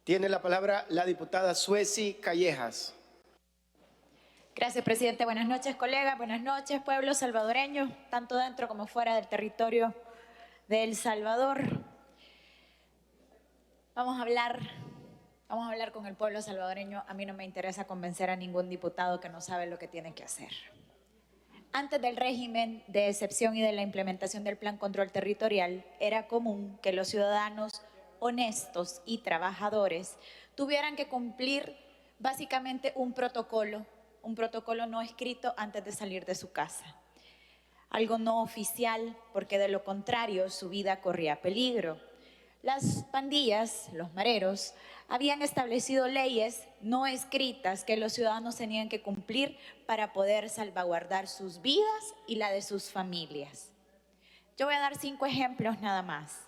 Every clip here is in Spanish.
Tiene la palabra la diputada Suesi Callejas. Gracias, presidente. Buenas noches, colegas. Buenas noches, pueblo salvadoreño, tanto dentro como fuera del territorio de El Salvador. Vamos a hablar con el pueblo salvadoreño. A mí no me interesa convencer a ningún diputado que no sabe lo que tiene que hacer. Antes del régimen de excepción y de la implementación del Plan Control Territorial, era común que los ciudadanos honestos y trabajadores tuvieran que cumplir básicamente un protocolo no escrito antes de salir de su casa. Algo no oficial, porque de lo contrario su vida corría peligro. Las pandillas, los mareros, habían establecido leyes no escritas que los ciudadanos tenían que cumplir para poder salvaguardar sus vidas y la de sus familias. Yo voy a dar 5 ejemplos nada más.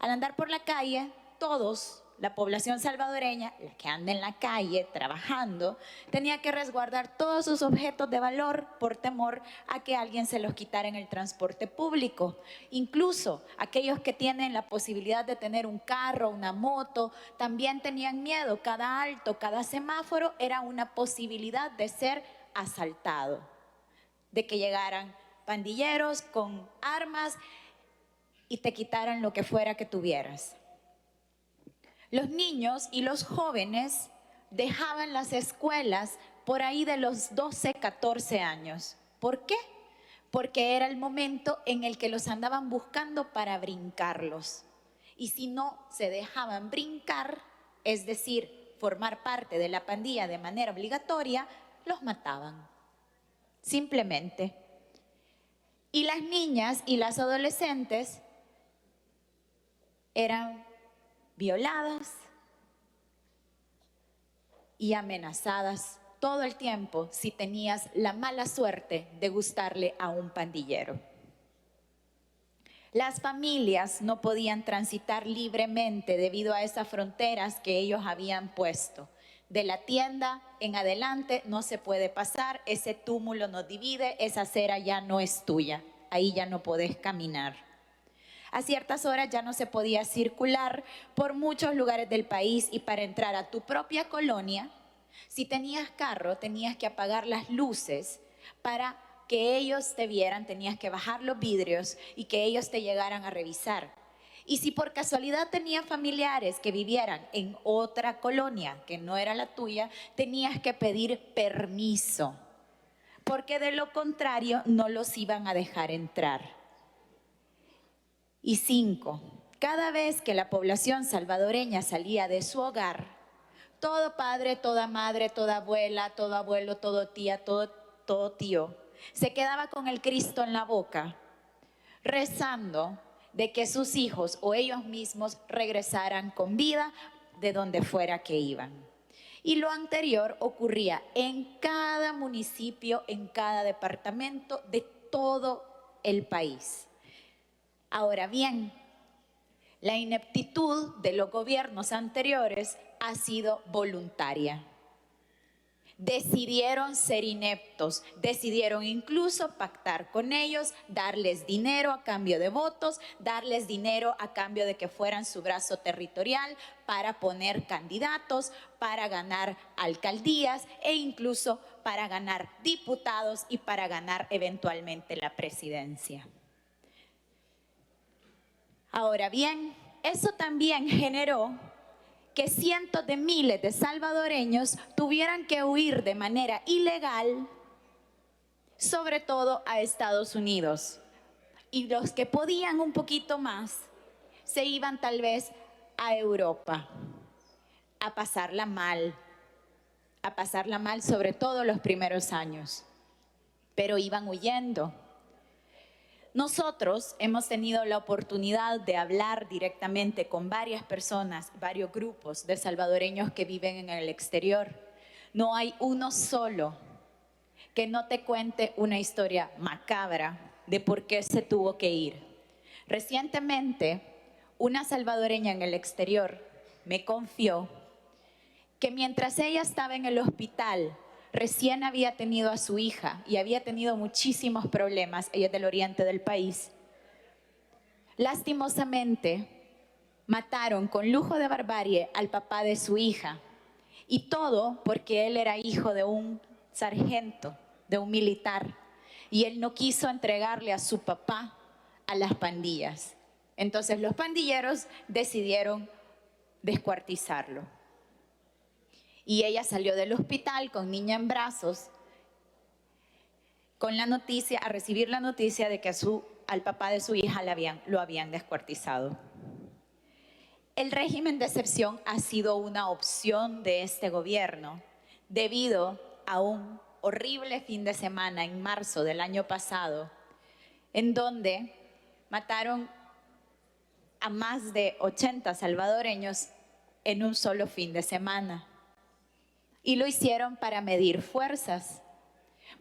Al andar por la calle, todos, la población salvadoreña, la que anda en la calle trabajando, tenía que resguardar todos sus objetos de valor por temor a que alguien se los quitara en el transporte público. Incluso aquellos que tienen la posibilidad de tener un carro, una moto, también tenían miedo. Cada alto, cada semáforo era una posibilidad de ser asaltado, de que llegaran pandilleros con armas y te quitaran lo que fuera que tuvieras. Los niños y los jóvenes dejaban las escuelas por ahí de los 12, 14 años. ¿Por qué? Porque era el momento en el que los andaban buscando para brincarlos. Y si no se dejaban brincar, es decir, formar parte de la pandilla de manera obligatoria, los mataban. Simplemente. Y las niñas y las adolescentes eran violadas y amenazadas todo el tiempo si tenías la mala suerte de gustarle a un pandillero. Las familias no podían transitar libremente debido a esas fronteras que ellos habían puesto. De la tienda en adelante no se puede pasar, ese túmulo nos divide, esa acera ya no es tuya, ahí ya no podés caminar. A ciertas horas ya no se podía circular por muchos lugares del país y para entrar a tu propia colonia, si tenías carro, tenías que apagar las luces para que ellos te vieran, tenías que bajar los vidrios y que ellos te llegaran a revisar. Y si por casualidad tenías familiares que vivieran en otra colonia que no era la tuya, tenías que pedir permiso, porque de lo contrario no los iban a dejar entrar. Y 5, cada vez que la población salvadoreña salía de su hogar, todo padre, toda madre, toda abuela, todo abuelo, todo tía, todo tío, se quedaba con el Cristo en la boca, rezando de que sus hijos o ellos mismos regresaran con vida de donde fuera que iban. Y lo anterior ocurría en cada municipio, en cada departamento de todo el país. Ahora bien, la ineptitud de los gobiernos anteriores ha sido voluntaria. Decidieron ser ineptos, decidieron incluso pactar con ellos, darles dinero a cambio de votos, darles dinero a cambio de que fueran su brazo territorial para poner candidatos, para ganar alcaldías e incluso para ganar diputados y para ganar eventualmente la presidencia. Ahora bien, eso también generó que cientos de miles de salvadoreños tuvieran que huir de manera ilegal, sobre todo a Estados Unidos. Y los que podían un poquito más, se iban tal vez a Europa, a pasarla mal sobre todo los primeros años, pero iban huyendo. Nosotros hemos tenido la oportunidad de hablar directamente con varias personas, varios grupos de salvadoreños que viven en el exterior. No hay uno solo que no te cuente una historia macabra de por qué se tuvo que ir. Recientemente, una salvadoreña en el exterior me confió que mientras ella estaba en el hospital, recién había tenido a su hija y había tenido muchísimos problemas, ella es del oriente del país. Lastimosamente, Mataron con lujo de barbarie al papá de su hija. Y todo porque él era hijo de un sargento, de un militar. Y él no quiso entregarle a su papá a las pandillas. Entonces los pandilleros decidieron descuartizarlo. Y ella salió del hospital con niña en brazos, con la noticia, a recibir la noticia de que al papá de su hija lo habían descuartizado. El régimen de excepción ha sido una opción de este gobierno debido a un horrible fin de semana en marzo del año pasado, en donde mataron a más de 80 salvadoreños en un solo fin de semana. Y lo hicieron para medir fuerzas,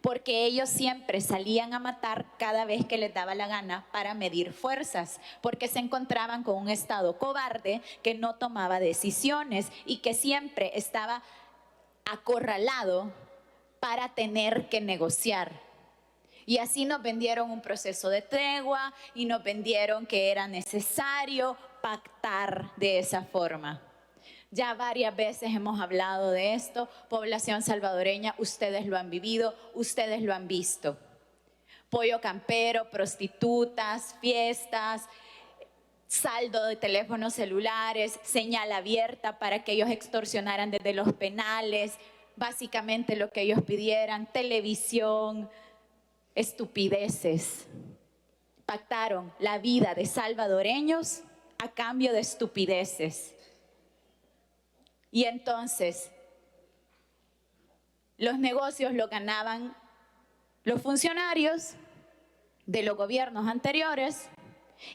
porque ellos siempre salían a matar cada vez que les daba la gana para medir fuerzas, porque se encontraban con un Estado cobarde que no tomaba decisiones y que siempre estaba acorralado para tener que negociar. Y así nos vendieron un proceso de tregua y nos vendieron que era necesario pactar de esa forma. Ya varias veces hemos hablado de esto. Población salvadoreña, ustedes lo han vivido, ustedes lo han visto. Pollo campero, prostitutas, fiestas, saldo de teléfonos celulares, señal abierta para que ellos extorsionaran desde los penales, básicamente lo que ellos pidieran, televisión, estupideces. Pactaron la vida de salvadoreños a cambio de estupideces. Y entonces, los negocios lo ganaban los funcionarios de los gobiernos anteriores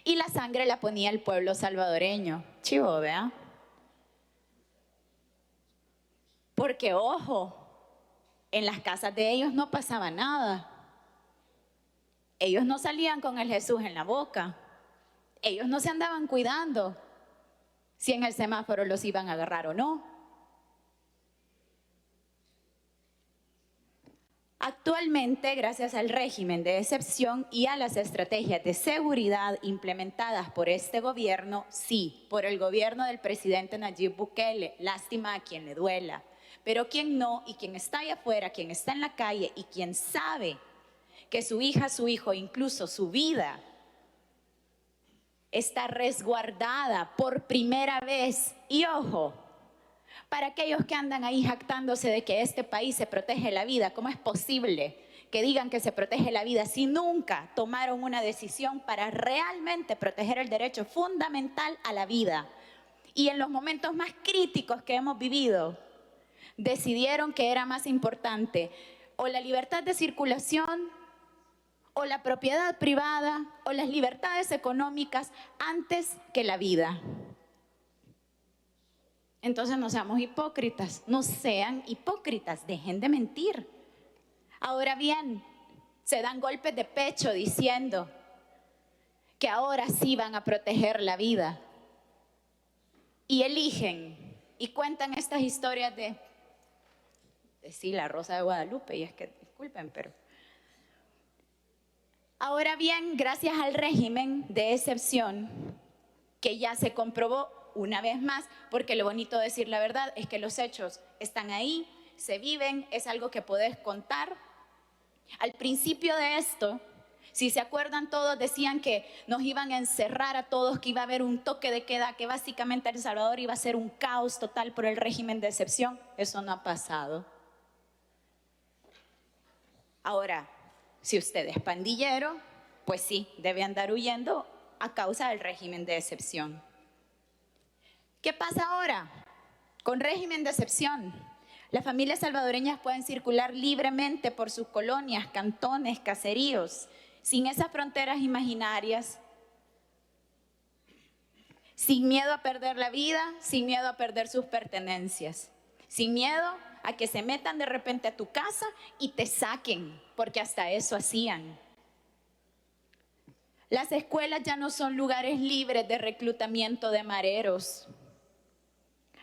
y la sangre la ponía el pueblo salvadoreño. Chivo, ¿verdad? Porque, ojo, en las casas de ellos no pasaba nada. Ellos no salían con el Jesús en la boca. Ellos no se andaban cuidando si en el semáforo los iban a agarrar o no. Actualmente, gracias al régimen de excepción y a las estrategias de seguridad implementadas por este gobierno, sí, por el gobierno del presidente Nayib Bukele, lástima a quien le duela, pero quien no y quien está allá afuera, quien está en la calle y quien sabe que su hija, su hijo, incluso su vida está resguardada por primera vez. Y ojo, para aquellos que andan ahí jactándose de que este país se protege la vida, ¿cómo es posible que digan que se protege la vida si nunca tomaron una decisión para realmente proteger el derecho fundamental a la vida? Y en los momentos más críticos que hemos vivido, decidieron que era más importante o la libertad de circulación, o la propiedad privada, o las libertades económicas antes que la vida. Entonces no seamos hipócritas, no sean hipócritas, dejen de mentir. Ahora bien, se dan golpes de pecho diciendo que ahora sí van a proteger la vida. Y eligen y cuentan estas historias de sí, la Rosa de Guadalupe, y es que, disculpen, pero... Ahora bien, gracias al régimen de excepción, que ya se comprobó una vez más, porque lo bonito de decir la verdad es que los hechos están ahí, se viven, es algo que podés contar. Al principio de esto, si se acuerdan todos, decían que nos iban a encerrar a todos, que iba a haber un toque de queda, que básicamente El Salvador iba a ser un caos total por el régimen de excepción. Eso no ha pasado. Ahora, si usted es pandillero, pues sí, debe andar huyendo a causa del régimen de excepción. ¿Qué pasa ahora? Con régimen de excepción, las familias salvadoreñas pueden circular libremente por sus colonias, cantones, caseríos, sin esas fronteras imaginarias, sin miedo a perder la vida, sin miedo a perder sus pertenencias, sin miedo a que se metan de repente a tu casa y te saquen, porque hasta eso hacían. Las escuelas ya no son lugares libres de reclutamiento de mareros.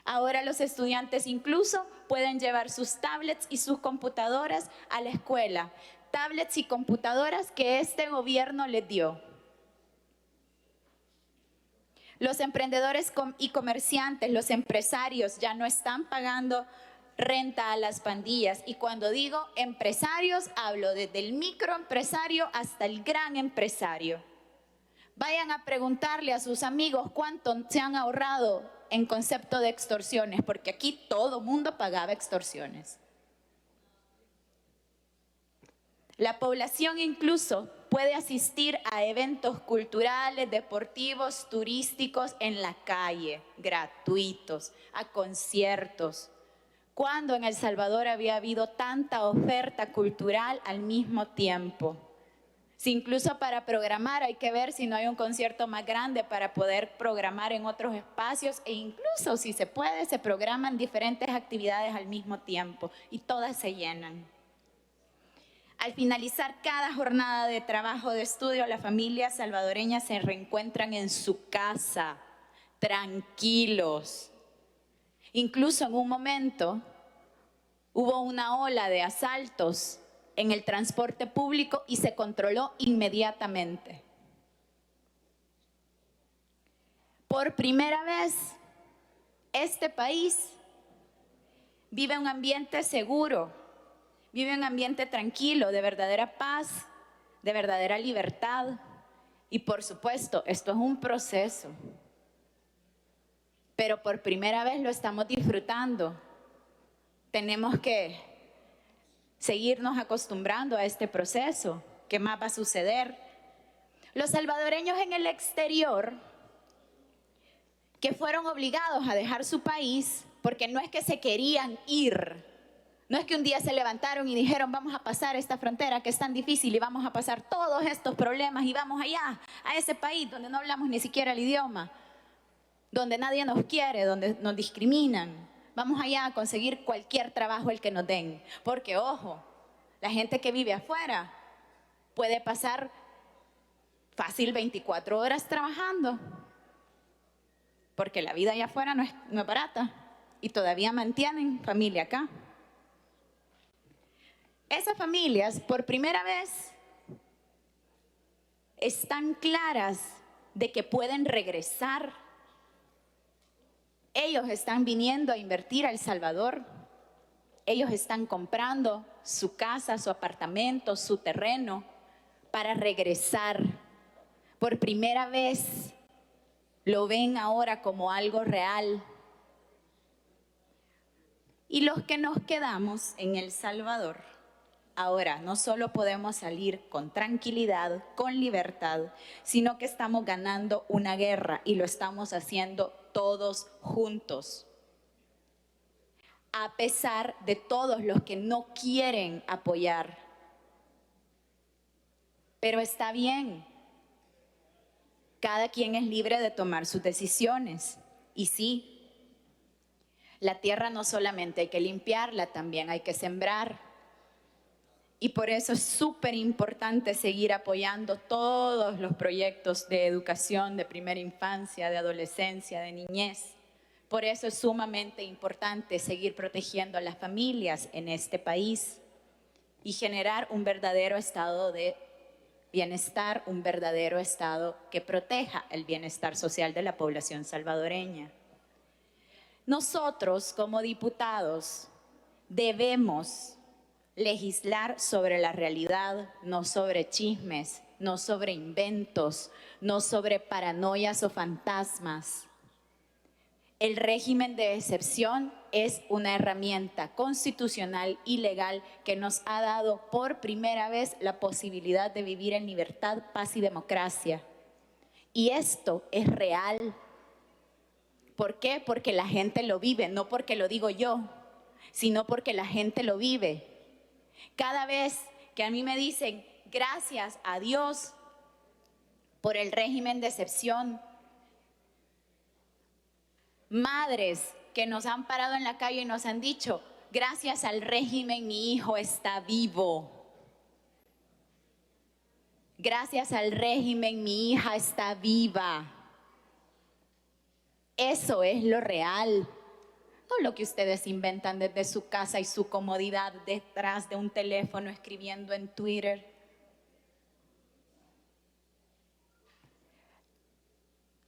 Ahora los estudiantes incluso pueden llevar sus tablets y sus computadoras a la escuela. Tablets y computadoras que este gobierno les dio. Los emprendedores y comerciantes, los empresarios ya no están pagando renta a las pandillas. Y cuando digo empresarios, hablo desde el microempresario hasta el gran empresario. Vayan a preguntarle a sus amigos cuánto se han ahorrado en concepto de extorsiones, porque aquí todo mundo pagaba extorsiones. La población incluso puede asistir a eventos culturales, deportivos, turísticos en la calle, gratuitos, a conciertos. Cuando en El Salvador había habido tanta oferta cultural al mismo tiempo. Si incluso para programar hay que ver si no hay un concierto más grande para poder programar en otros espacios, e incluso si se puede, se programan diferentes actividades al mismo tiempo y todas se llenan. Al finalizar cada jornada de trabajo, de estudio, las familias salvadoreñas se reencuentran en su casa, tranquilos. Incluso en un momento hubo una ola de asaltos en el transporte público y se controló inmediatamente. Por primera vez, este país vive un ambiente seguro, vive un ambiente tranquilo, de verdadera paz, de verdadera libertad. Y por supuesto, esto es un proceso. Pero por primera vez lo estamos disfrutando. Tenemos que seguirnos acostumbrando a este proceso. ¿Qué más va a suceder? Los salvadoreños en el exterior, que fueron obligados a dejar su país, porque no es que se querían ir, no es que un día se levantaron y dijeron vamos a pasar esta frontera que es tan difícil y vamos a pasar todos estos problemas y vamos allá, a ese país donde no hablamos ni siquiera el idioma, donde nadie nos quiere, donde nos discriminan. Vamos allá a conseguir cualquier trabajo el que nos den. Porque, ojo, la gente que vive afuera puede pasar fácil 24 horas trabajando. Porque la vida allá afuera no es barata. Y todavía mantienen familia acá. Esas familias, por primera vez, están claras de que pueden regresar. Ellos están viniendo a invertir a El Salvador. Ellos están comprando su casa, su apartamento, su terreno para regresar. Por primera vez lo ven ahora como algo real. Y los que nos quedamos en El Salvador, ahora no solo podemos salir con tranquilidad, con libertad, sino que estamos ganando una guerra y lo estamos haciendo todos juntos. A pesar de todos los que no quieren apoyar. Pero está bien. Cada quien es libre de tomar sus decisiones. Y sí, la tierra no solamente hay que limpiarla, también hay que sembrar. Y por eso es súper importante seguir apoyando todos los proyectos de educación, de primera infancia, de adolescencia, de niñez. Por eso es sumamente importante seguir protegiendo a las familias en este país y generar un verdadero estado de bienestar, un verdadero estado que proteja el bienestar social de la población salvadoreña. Nosotros, como diputados, debemos legislar sobre la realidad, no sobre chismes, no sobre inventos, no sobre paranoias o fantasmas. El régimen de excepción es una herramienta constitucional y legal que nos ha dado por primera vez la posibilidad de vivir en libertad, paz y democracia. Y esto es real. ¿Por qué? Porque la gente lo vive, no porque lo digo yo, sino porque la gente lo vive. Cada vez que a mí me dicen gracias a Dios por el régimen de excepción, madres que nos han parado en la calle y nos han dicho, gracias al régimen mi hijo está vivo. Gracias al régimen mi hija está viva. Eso es lo real. No lo que ustedes inventan desde su casa y su comodidad detrás de un teléfono escribiendo en Twitter.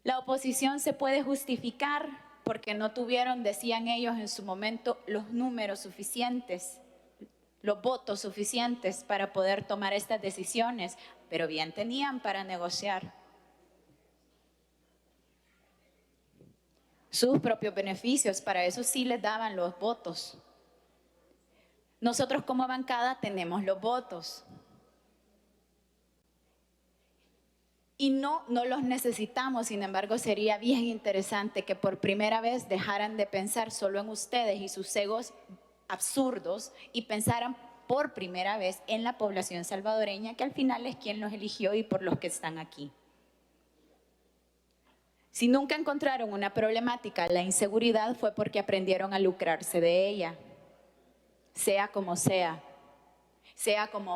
La La oposición se puede justificar porque no tuvieron, decían ellos en su momento, los números suficientes, los votos suficientes para poder tomar estas decisiones, pero bien tenían para negociar sus propios beneficios, para eso sí les daban los votos. Nosotros como bancada tenemos los votos. Y no los necesitamos, sin embargo, sería bien interesante que por primera vez dejaran de pensar solo en ustedes y sus egos absurdos y pensaran por primera vez en la población salvadoreña, que al final es quien los eligió y por los que están aquí. Si nunca encontraron una problemática, la inseguridad, fue porque aprendieron a lucrarse de ella, sea como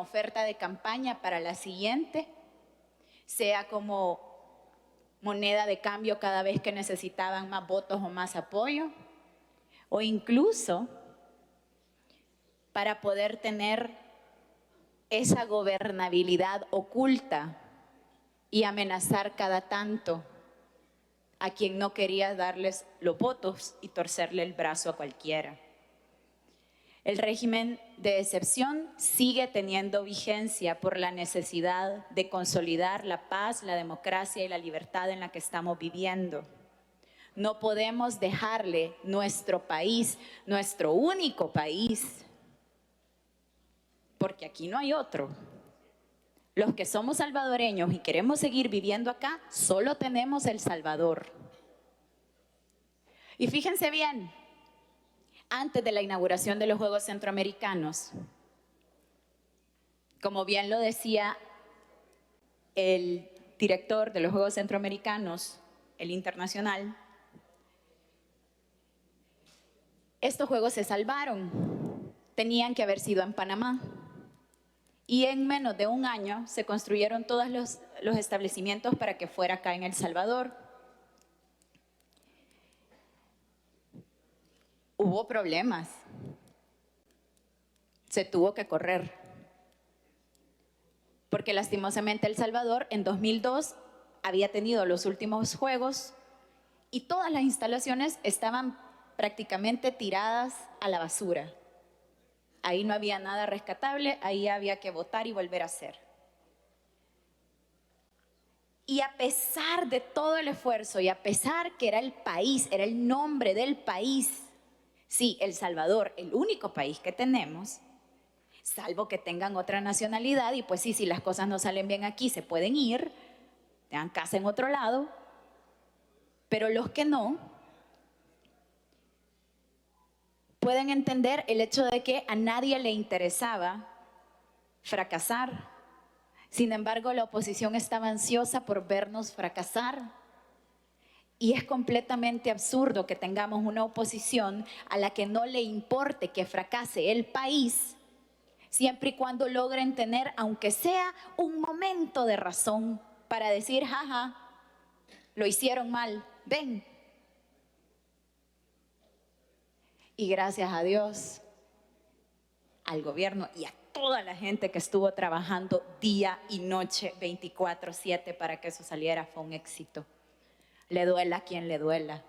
oferta de campaña para la siguiente, sea como moneda de cambio cada vez que necesitaban más votos o más apoyo, o incluso para poder tener esa gobernabilidad oculta y amenazar cada tanto a quien no quería darles los votos y torcerle el brazo a cualquiera. El régimen de excepción sigue teniendo vigencia por la necesidad de consolidar la paz, la democracia y la libertad en la que estamos viviendo. No podemos dejarle nuestro país, nuestro único país, porque aquí no hay otro. Los que somos salvadoreños y queremos seguir viviendo acá, solo tenemos El Salvador. Y fíjense bien, antes de la inauguración de los Juegos Centroamericanos, como bien lo decía el director de los Juegos Centroamericanos, el internacional, estos Juegos se salvaron, tenían que haber sido en Panamá. Y en menos de un año se construyeron todos los establecimientos para que fuera acá en El Salvador. Hubo problemas. Se tuvo que correr. Porque lastimosamente El Salvador en 2002 había tenido los últimos juegos y todas las instalaciones estaban prácticamente tiradas a la basura. Ahí no había nada rescatable, ahí había que votar y volver a hacer. Y a pesar de todo el esfuerzo y a pesar que era el país, era el nombre del país, sí, El Salvador, el único país que tenemos, salvo que tengan otra nacionalidad y pues sí, si las cosas no salen bien aquí se pueden ir, tengan casa en otro lado, pero los que no, pueden entender el hecho de que a nadie le interesaba fracasar. Sin embargo, la oposición estaba ansiosa por vernos fracasar. Y es completamente absurdo que tengamos una oposición a la que no le importe que fracase el país, siempre y cuando logren tener, aunque sea un momento de razón, para decir, jaja, lo hicieron mal, ven. Y gracias a Dios, al gobierno y a toda la gente que estuvo trabajando día y noche 24/7 para que eso saliera, fue un éxito. Le duela a quien le duela.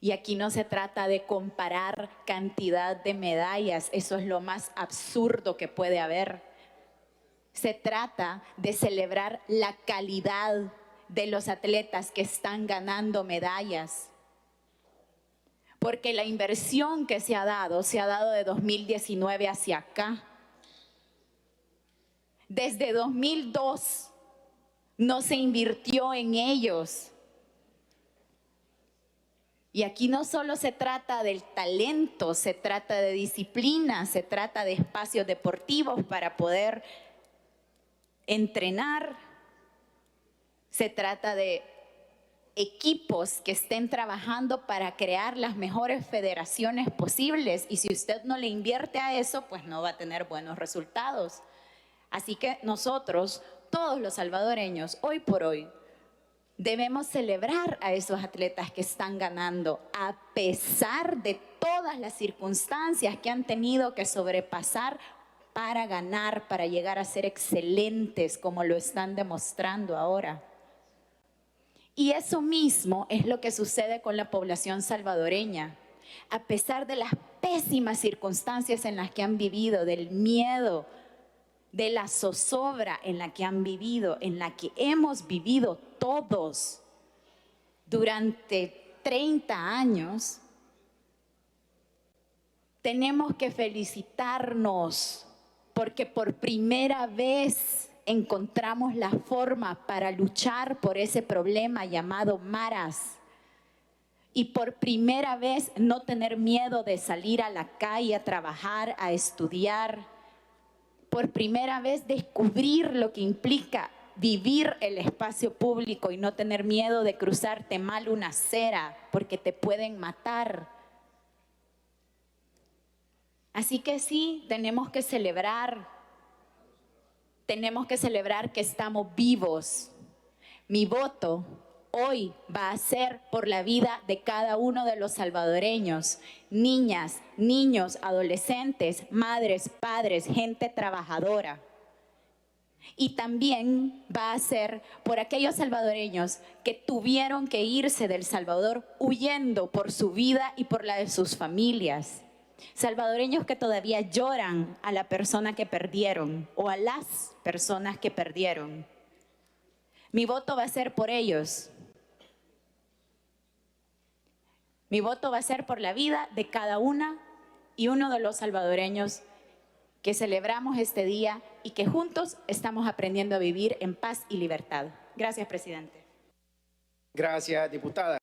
Y aquí no se trata de comparar cantidad de medallas, eso es lo más absurdo que puede haber. Se trata de celebrar la calidad de los atletas que están ganando medallas. Porque la inversión que se ha dado de 2019 hacia acá. Desde 2002 no se invirtió en ellos. Y aquí no solo se trata del talento, se trata de disciplina, se trata de espacios deportivos para poder entrenar. Se trata de equipos que estén trabajando para crear las mejores federaciones posibles. Y si usted no le invierte a eso, pues no va a tener buenos resultados. Así que nosotros, todos los salvadoreños, hoy por hoy, debemos celebrar a esos atletas que están ganando, a pesar de todas las circunstancias que han tenido que sobrepasar para ganar, para llegar a ser excelentes, como lo están demostrando ahora. Y eso mismo es lo que sucede con la población salvadoreña. A pesar de las pésimas circunstancias en las que han vivido, del miedo, de la zozobra en la que han vivido, en la que hemos vivido todos durante 30 años, tenemos que felicitarnos porque por primera vez encontramos la forma para luchar por ese problema llamado maras. Y por primera vez no tener miedo de salir a la calle a trabajar, a estudiar. Por primera vez descubrir lo que implica vivir el espacio público y no tener miedo de cruzarte mal una acera porque te pueden matar. Así que sí, tenemos que celebrar que estamos vivos. Mi voto hoy va a ser por la vida de cada uno de los salvadoreños, niñas, niños, adolescentes, madres, padres, gente trabajadora. Y también va a ser por aquellos salvadoreños que tuvieron que irse del Salvador huyendo por su vida y por la de sus familias. Salvadoreños que todavía lloran a la persona que perdieron o a las personas que perdieron. Mi voto va a ser por ellos. Mi voto va a ser por la vida de cada una y uno de los salvadoreños que celebramos este día y que juntos estamos aprendiendo a vivir en paz y libertad. Gracias, presidente. Gracias, diputada.